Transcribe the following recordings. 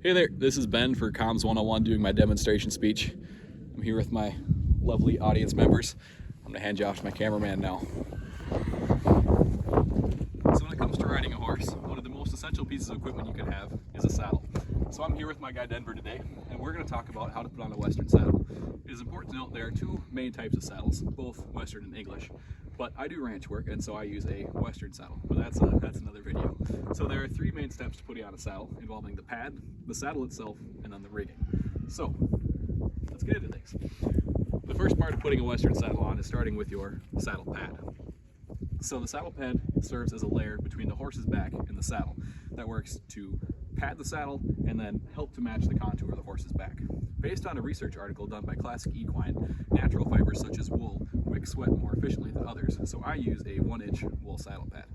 Hey there, this is Ben for Comms 101 doing my demonstration speech. I'm here with my lovely audience members. I'm going to hand you off to my cameraman now. So when it comes to riding a horse, one of the most essential pieces of equipment you can have is a saddle. So I'm here with my guy Denver today, and we're going to talk about how to put on a Western saddle. It is important to note there are two main types of saddles, both Western and English. But I do ranch work, and so I use a Western saddle, but that's another video. So there are three main steps to putting on a saddle, involving the pad, the saddle itself, and then the rigging. So let's get into things. The first part of putting a Western saddle on is starting with your saddle pad. So the saddle pad serves as a layer between the horse's back and the saddle that works to pad the saddle and then help to match the contour of the horse's back. Based on a research article done by Classic Equine, natural fibers such as wool wick sweat more efficiently than others, so I use a 1-inch wool saddle pad.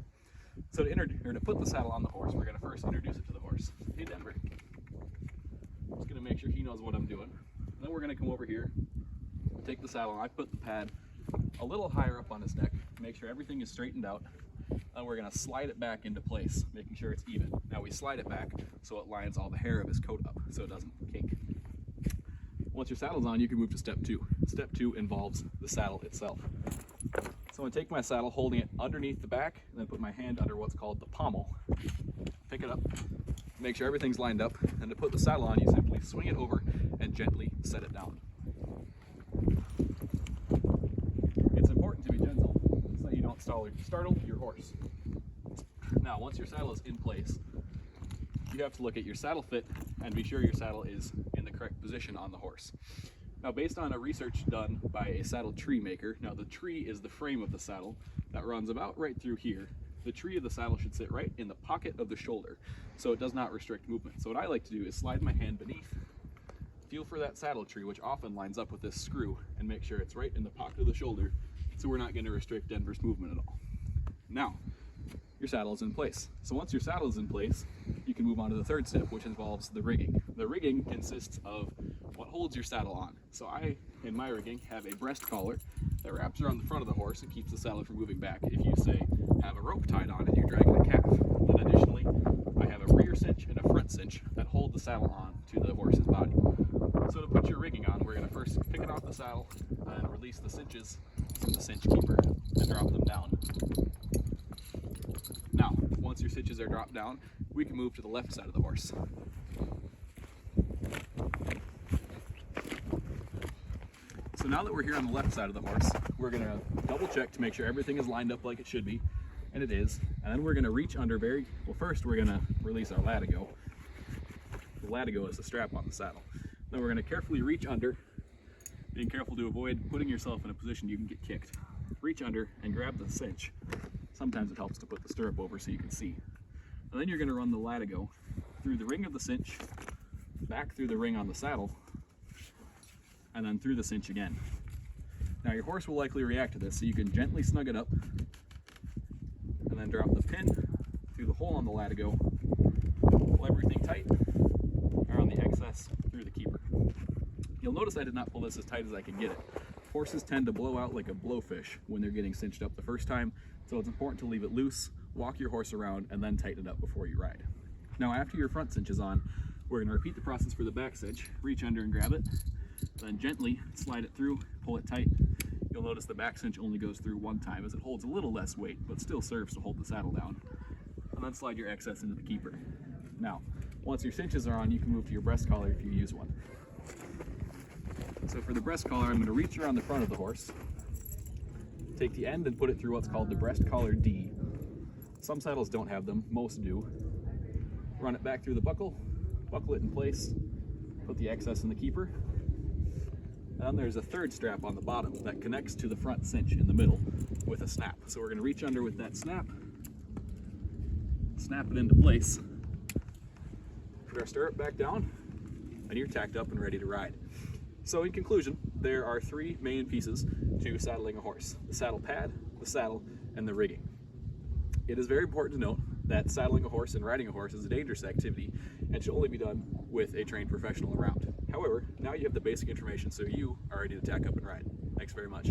So to put the saddle on the horse, we're going to first introduce it to the horse. Hey Denver, I'm just going to make sure he knows what I'm doing. And then we're going to come over here, take the saddle, and I put the pad a little higher up on his neck, make sure everything is straightened out. Then we're going to slide it back into place, making sure it's even. Now we slide it back so it lines all the hair of his coat up so it doesn't kink. Once your saddle's on, you can move to step two. Step two involves the saddle itself. So I'm going to take my saddle, holding it underneath the back, and then put my hand under what's called the pommel. Pick it up, make sure everything's lined up, and to put the saddle on, you simply swing it over and gently set it down. It's important to be gentle so that you don't startle your horse. Now, once your saddle is in place, you have to look at your saddle fit and be sure your saddle is in the correct position on the horse. Now, based on a research done by a saddle tree maker, now the tree is the frame of the saddle that runs about right through here. The tree of the saddle should sit right in the pocket of the shoulder so it does not restrict movement. So what I like to do is slide my hand beneath, feel for that saddle tree, which often lines up with this screw, and make sure it's right in the pocket of the shoulder so we're not going to restrict Denver's movement at all. Now, your saddle is in place. So once your saddle is in place, you can move on to the third step, which involves the rigging. The rigging consists of what holds your saddle on. So I, in my rigging, have a breast collar that wraps around the front of the horse and keeps the saddle from moving back. If you say have a rope tied on and you're dragging a calf. Then additionally, I have a rear cinch and a front cinch that hold the saddle on to the horse's body. So to put your rigging on, we're going to first pick it off the saddle and release the cinches from the cinch keeper and drop them down. Now, once your cinches are dropped down, we can move to the left side of the horse. So now that we're here on the left side of the horse, we're going to double check to make sure everything is lined up like it should be, and it is. And then we're going to reach under first we're going to release our latigo. The latigo is the strap on the saddle. Then we're going to carefully reach under, being careful to avoid putting yourself in a position you can get kicked. Reach under and grab the cinch. Sometimes it helps to put the stirrup over so you can see. And then you're going to run the latigo through the ring of the cinch, back through the ring on the saddle, and then through the cinch again. Now your horse will likely react to this, so you can gently snug it up and then drop the pin through the hole on the latigo, pull everything tight, around the excess through the keeper. You'll notice I did not pull this as tight as I could get it. Horses tend to blow out like a blowfish when they're getting cinched up the first time, so it's important to leave it loose, walk your horse around, and then tighten it up before you ride. Now after your front cinch is on, we're going to repeat the process for the back cinch. Reach under and grab it, then gently slide it through, pull it tight. You'll notice the back cinch only goes through one time as it holds a little less weight, but still serves to hold the saddle down. And then slide your excess into the keeper. Now, once your cinches are on, you can move to your breast collar if you use one. So for the breast collar, I'm going to reach around the front of the horse, take the end and put it through what's called the breast collar D. Some saddles don't have them, most do. Run it back through the buckle it in place, put the excess in the keeper. And then there's a third strap on the bottom that connects to the front cinch in the middle with a snap. So we're going to reach under with that snap it into place, put our stirrup back down, and you're tacked up and ready to ride. So in conclusion, there are three main pieces to saddling a horse: the saddle pad, the saddle, and the rigging. It is very important to note that saddling a horse and riding a horse is a dangerous activity and should only be done with a trained professional around. However, now you have the basic information so you are ready to tack up and ride. Thanks very much.